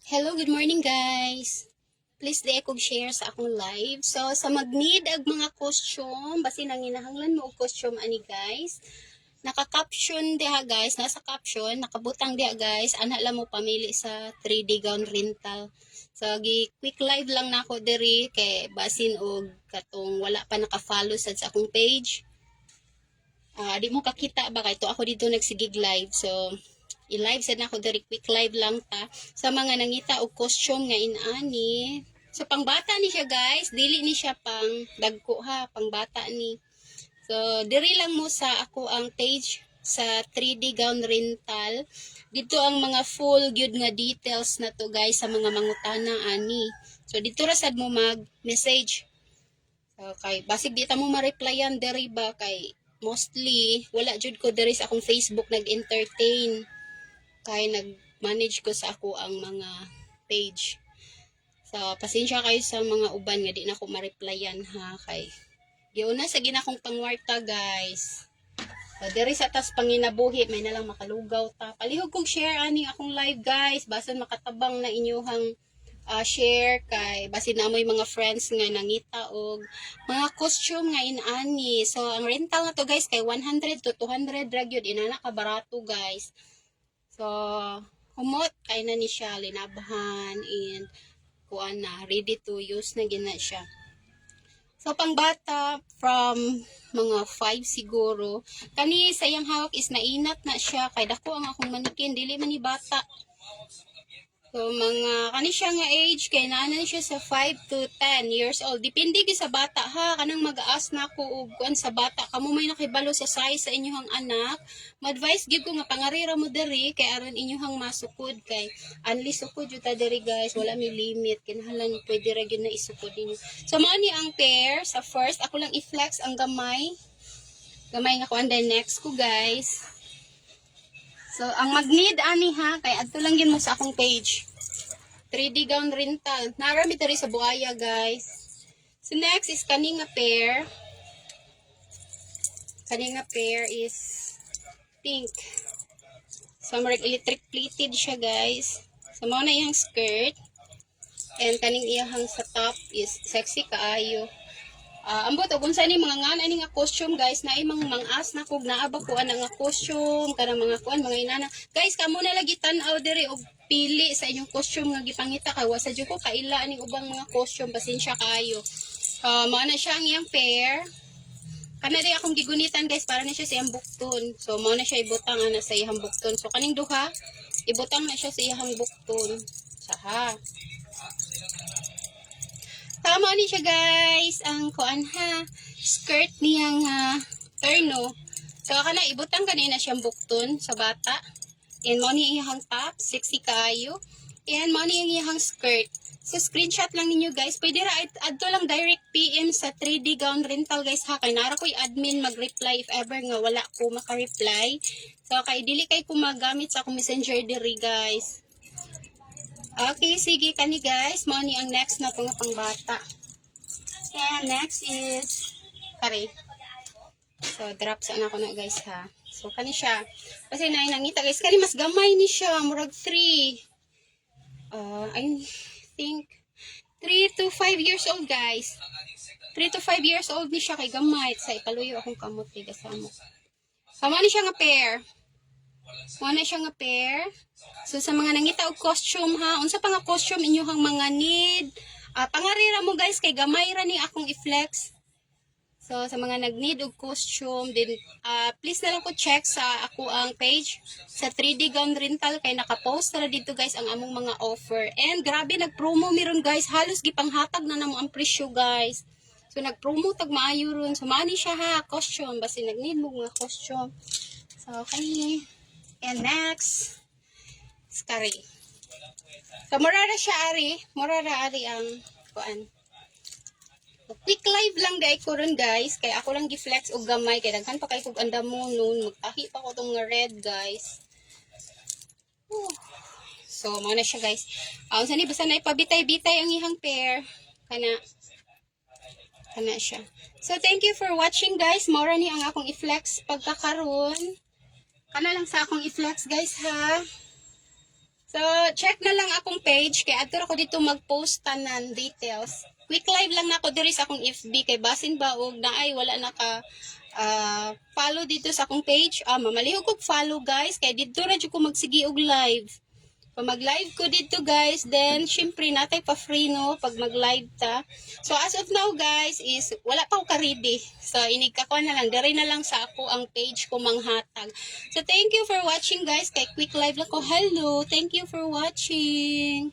Hello, good morning guys. Please di kog share sa akong live. So sa mag-need ag mga costume, basi nanginahanglan mo og costume ani guys. Naka-caption diha guys, nasa caption nakabutang diha guys, ana lang mo pamili sa 3D gown rental. So quick live lang nako diri kay basin og katong wala pa naka-follow sa akong page. Di mo kakita ba kay to ako dito nagsigig live. So i-live sad na ako diri, quick live lang ta sa mga nangita og costume nga inani. So pangbata ni siya guys, dili ni siya pang dagko ha, pangbata ni. So diri lang mo sa ako ang page sa 3D gown rental. Dito ang mga full gyud nga details na to guys sa mga mangutana ani. So dito ra sad mo mag-message. So kay basig di ta mo ma-replyan diri ba kay mostly wala jud ko diri sa akong Facebook nag-entertain. Kaya nag-manage ko sa ako ang mga page. So, pasensya kayo sa mga uban nga di na ako ma-replyan ha. Kay, giuna sa ginakong pangwarta guys. So, diri sa tas panginabuhi, may nalang makalugaw ta. Palihog kong share ani akong live guys. Basan makatabang na inyuhang share kay basin na mo mga friends nga nangita og mga costume nga inani. So, ang rental na to guys kay 100 to 200 ra gyud inana ka barato guys. So, humot kay na ni siya, linabahan, and kuan na, ready to use na gina siya. So, pang bata, from mga 5 siguro, kani sayang hawak is nainat na siya, kay dako ang akong manikin, dili man ni bata. So, mga, kani siya nga age, kay naanan siya sa 5 to 10 years old. Depende sa bata ha, kanang mag-aas na ako og kuan sa bata. Kamo may nakibalo sa size sa inyong anak. Ma-advise gyud ko nga pangarira mo diri kay aron inyong masukod kay unli sukod jud ta diri guys, wala may limit kinahanglan pwede ra gyud na isukod ninyo. So mao ni ang pair sa first, ako lang i-flex ang gamay. Gamay nga kuan then next ko guys. So, ang mag-need ani ha, kay adto lang yun mo sa akong page. 3D gown rental. Narami tari sa buaya, guys. So, next is kaning nga pair. Kaning nga pair is pink. So, marag electric pleated siya, guys. So, mao na iyang skirt. And kaning iyang sa top is sexy kaayo. Ambot og unsa ni mga ngana ni nga costume guys na imong mangas na kog naaba ko ana nga costume kana mga kuan mga inana guys kamo na lagi tan-aw diri og pili sa inyong costume nga gipangita kay wasa jud ko kaila ning ubang mga costume pasensya kayo. Mao na siya ang iyang pair. Kana di akong gigunitan guys para na siya sa iyang bukton. So mao na siya ibutang ana sa iyang bukton. So kaning duha ibutang na siya sa iyang bukton. Saha. Tama ni siya guys, ang kuan ha, skirt niyang terno. So kana ibutang kanina siyang bukton sa bata. And mo ni iyang top, sexy kaayo. And mo ni iyang skirt. So screenshot lang ninyo guys. Pwede ra adto lang direct PM sa 3D gown rental guys ha. Kay nara ko'y admin mag-reply if ever nga wala ko maka-reply. So kay dili kay ko magamit sa akong messenger diri guys. Okay, sige kani guys. Mao ni ang next na nga pangbata. And next is kare. So drop sa ako na guys ha. So kani siya. Kasi nangita guys, kani mas gamay ni siya, murag 3. I think 3 to 5 years old guys. 3 to 5 years old ni siya kay gamay sa ipaluyo akong kamot kay kasamo. Kamo ni siya nga pair. Muna siya nga pair. So, sa mga nangita og costume ha, unsa pa nga costume inyong mga need. Pangarira mo guys, kay gamay ra ni akong i-flex. So, sa mga nag-need og costume, din, please na lang ko check sa ako ang page sa 3D gown rental kay nakapost na dito guys ang among mga offer. And grabe, nag-promo meron guys. Halos gipanghatag na namo ang presyo guys. So, nag-promo tag maayo ron. So, maani siya ha, costume. Basi nag-need mo mga costume. So, kani. And next, skari. So, murara siya ari. Murara ari ang kuan. Quick live lang day ko ron guys. Kaya ako lang gi-flex og gamay. Kaya daghan pa kay kog andamo noon. Magtahi pa ko tong red guys. So, muna siya guys. Unsa ni basta na ipabitay-bitay ang ihang pair. Kana siya. So, thank you for watching guys. Mura ni ang akong i-flex pagkakaroon. Kana lang sa akong i-flex guys ha. So, check na lang akong page kay adto ako dito mag-post tanan details. Quick live lang na ako diri sa akong FB kay basin ba og na ay wala na ka follow dito sa akong page. Mamalihog kog follow guys kay dito ra jud ko magsigi og live. Pag mag-live ko dito guys, then syempre natay pa free no pag mag-live ta. So as of now guys is wala pa ko ka-ready. So inig ka ko na lang, dari na lang sa ako ang page ko manghatag. So thank you for watching guys. Kay quick live lang ko. Hello, thank you for watching.